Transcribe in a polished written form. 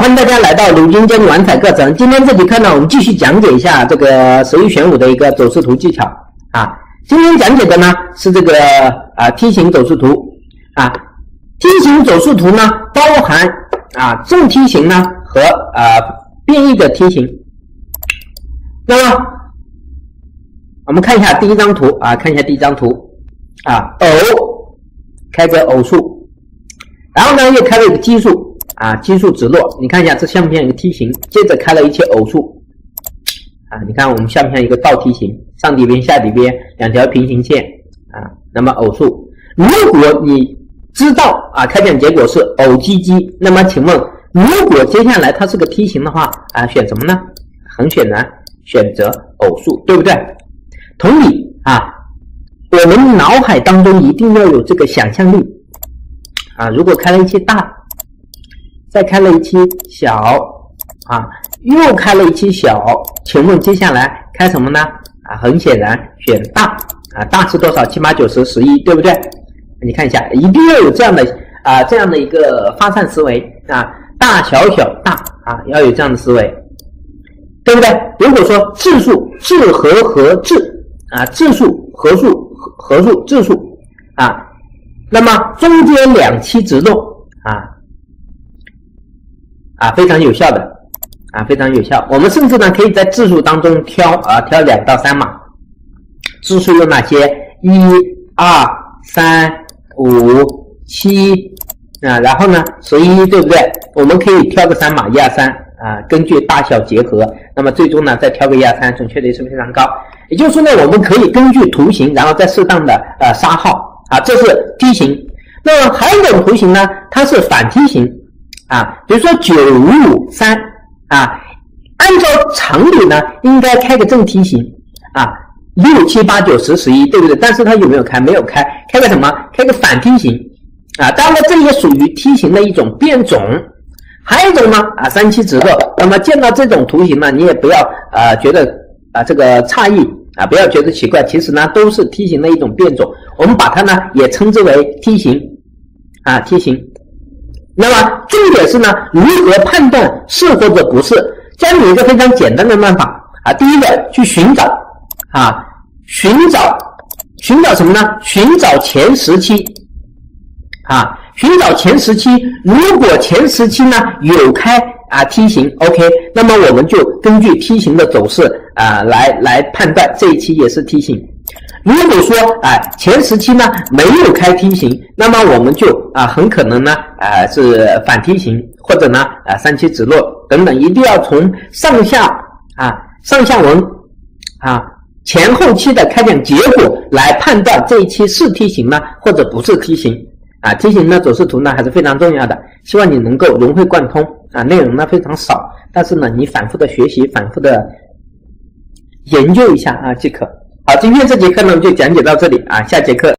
欢迎大家来到鲁金坚玩彩课程。今天这节课呢，我们继续讲解一下这个10亿选股的一个走势图技巧啊。今天讲解的呢是这个梯形走势图啊。梯形走势图呢包含正梯形呢和变异的梯形。那么我们看一下第一张图偶开个偶数，然后呢又开了一个奇数。奇数直落，你看一下这像不像一个梯形？接着开了一些偶数你看我们像不像一个倒梯形？上底边下底边两条平行线那么偶数。如果你知道开奖结果是偶积积，那么请问如果接下来它是个梯形的话选什么呢？很显然选择偶数，对不对？同理我们脑海当中一定要有这个想象力如果开了一期大，再开了一期小又开了一期小，请问接下来开什么呢？很显然选大大是多少？7、8、9、10、11，对不对？你看一下，一定要有这样的一个发散思维大小小大要有这样的思维，对不对？如果说质数质和合质质数合数合数质数那么中间两期直落非常有效的非常有效。我们甚至呢可以在质数当中挑2到3码。质数有哪些？1、2、3、5、7然后呢11，对不对？我们可以挑个3码1、2、3根据大小结合，那么最终呢再挑个1、2、3，准确率是非常高。也就是说呢，我们可以根据图形，然后再适当的杀号这是梯形。那么还有一种图形呢，它是反梯形比如说953按照常理呢应该开个正梯形6、7、8、9、10、11，对不对？但是它有没有开？没有开，开个什么？开个反梯形当然这也属于梯形的一种变种。还有一种呢3期直落。那么见到这种图形呢，你也不要觉得这个诧异不要觉得奇怪，其实呢都是梯形的一种变种，我们把它呢也称之为梯形梯形。那么重点是呢，如何判断是或者不是？教你一个非常简单的办法第一个去寻找寻找什么呢？寻找前10期寻找前10期。如果前10期呢有开梯形 OK， 那么我们就根据梯形的走势来判断这一期也是梯形。如果说前10期呢没有开梯形，那么我们就很可能呢是反梯形，或者呢3期直落等等，一定要从上下文前后期的开奖结果来判断这一期是梯形呢或者不是梯形梯形的走势图呢还是非常重要的，希望你能够融会贯通内容呢非常少，但是呢你反复的学习，反复的研究一下即可。好，今天这节课呢就讲解到这里下节课